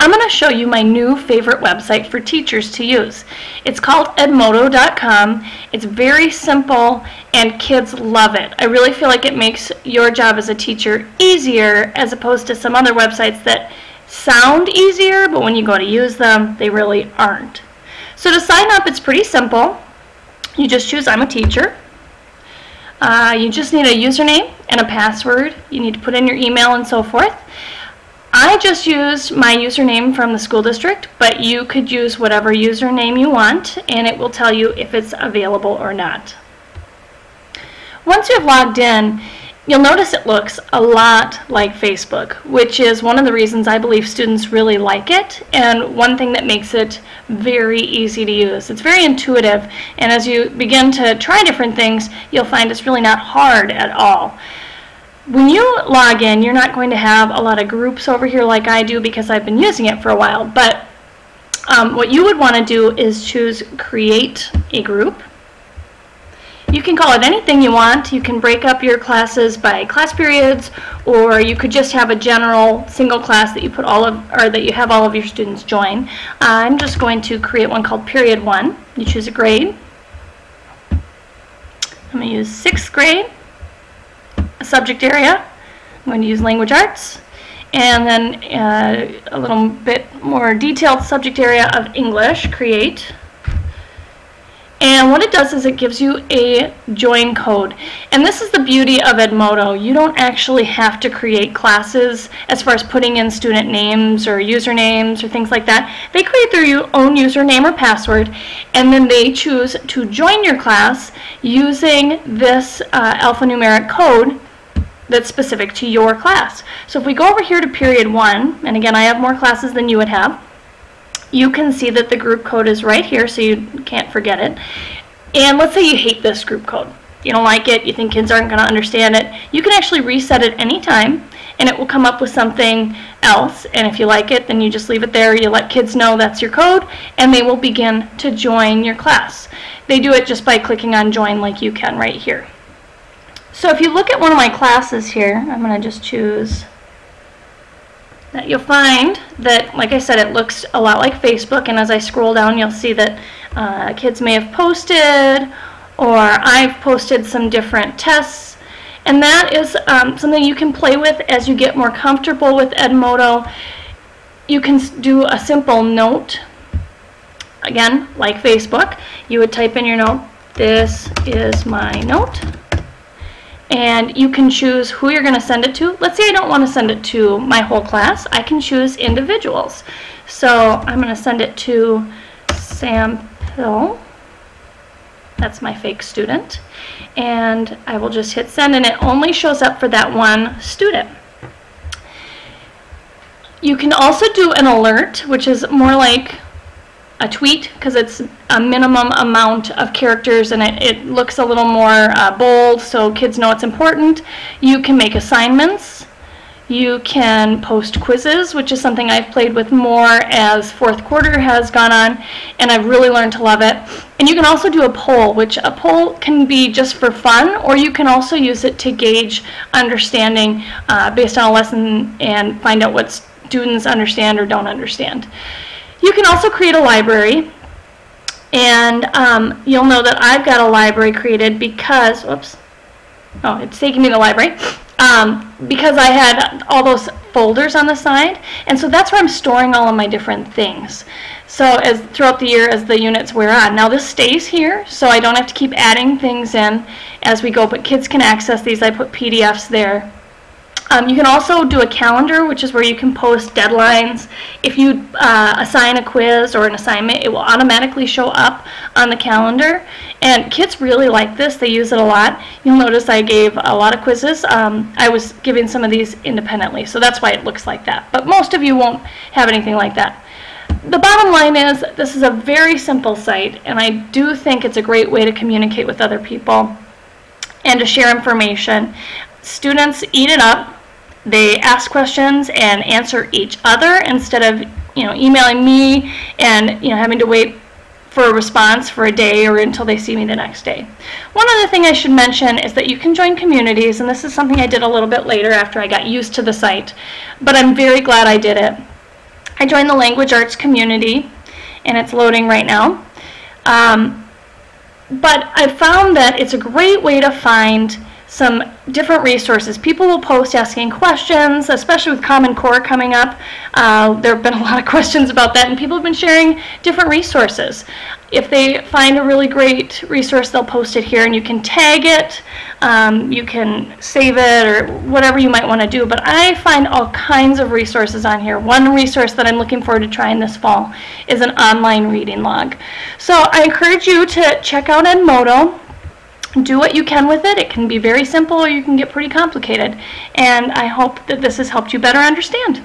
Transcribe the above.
I'm going to show you my new favorite website for teachers to use. It's called Edmodo.com. It's very simple and kids love it. I really feel like it makes your job as a teacher easier as opposed to some other websites that sound easier, but when you go to use them, they really aren't. So to sign up, it's pretty simple. You just choose I'm a teacher. You just need a username and a password. You need to put in your email and so forth. I just used my username from the school district, but you could use whatever username you want, and it will tell you if it's available or not. Once you have logged in, you'll notice it looks a lot like Facebook, which is one of the reasons I believe students really like it, and one thing that makes it very easy to use. It's very intuitive, and as you begin to try different things, you'll find it's really not hard at all. When you log in, you're not going to have a lot of groups over here like I do because I've been using it for a while, but what you would want to do is choose Create a Group. You can call it anything you want. You can break up your classes by class periods, or you could just have a general single class that you put that you have all of your students join. I'm just going to create one called Period 1. You choose a grade. I'm going to use 6th grade. A subject area. I'm going to use language arts, and then a little bit more detailed subject area of English, create. And what it does is it gives you a join code. And this is the beauty of Edmodo. You don't actually have to create classes as far as putting in student names or usernames or things like that. They create their own username or password, and then they choose to join your class using this alphanumeric code that's specific to your class. So if we go over here to period 1, and again I have more classes than you would have, you can see that the group code is right here, so you can't forget it. And let's say you hate this group code. You don't like it, you think kids aren't going to understand it. You can actually reset it anytime, and it will come up with something else, and if you like it, then you just leave it there. You let kids know that's your code, and they will begin to join your class. They do it just by clicking on join like you can right here. So if you look at one of my classes here, I'm going to just choose that. You'll find that, like I said, it looks a lot like Facebook, and as I scroll down you'll see that kids may have posted, or I've posted some different tests, and that is something you can play with as you get more comfortable with Edmodo. You can do a simple note, again like Facebook. You would type in your note, this is my note. And you can choose who you're going to send it to. Let's say I don't want to send it to my whole class. I can choose individuals. So I'm going to send it to Sam Hill. That's my fake student. And I will just hit send, and it only shows up for that one student. You can also do an alert, which is more like a tweet, because it's a minimum amount of characters, and it looks a little more bold so kids know it's important. You can make assignments. You can post quizzes, which is something I've played with more as 4th quarter has gone on, and I've really learned to love it. And you can also do a poll, which a poll can be just for fun, or you can also use it to gauge understanding based on a lesson and find out what students understand or don't understand. You can also create a library, and you'll know that I've got a library created because, whoops, oh, it's taking me to the library, because I had all those folders on the side, and so that's where I'm storing all of my different things. So as throughout the year as the units wear on. Now this stays here, so I don't have to keep adding things in as we go, but kids can access these. I put PDFs there. You can also do a calendar, which is where you can post deadlines. If you assign a quiz or an assignment, it will automatically show up on the calendar. And kids really like this. They use it a lot. You'll notice I gave a lot of quizzes. I was giving some of these independently, so that's why it looks like that. But most of you won't have anything like that. The bottom line is this is a very simple site, and I do think it's a great way to communicate with other people and to share information. Students eat it up. They ask questions and answer each other instead of emailing me and having to wait for a response for a day or until they see me the next day. One other thing I should mention is that you can join communities, and this is something I did a little bit later after I got used to the site, but I'm very glad I did it. I joined the language arts community, and it's loading right now. But I found that it's a great way to find some different resources. People will post asking questions, especially with Common Core coming up. There have been a lot of questions about that, and people have been sharing different resources. If they find a really great resource, they'll post it here, and you can tag it, you can save it, or whatever you might want to do. But I find all kinds of resources on here. One resource that I'm looking forward to trying this fall is an online reading log. So I encourage you to check out Edmodo. Do what you can with it. It can be very simple, or you can get pretty complicated. And I hope that this has helped you better understand.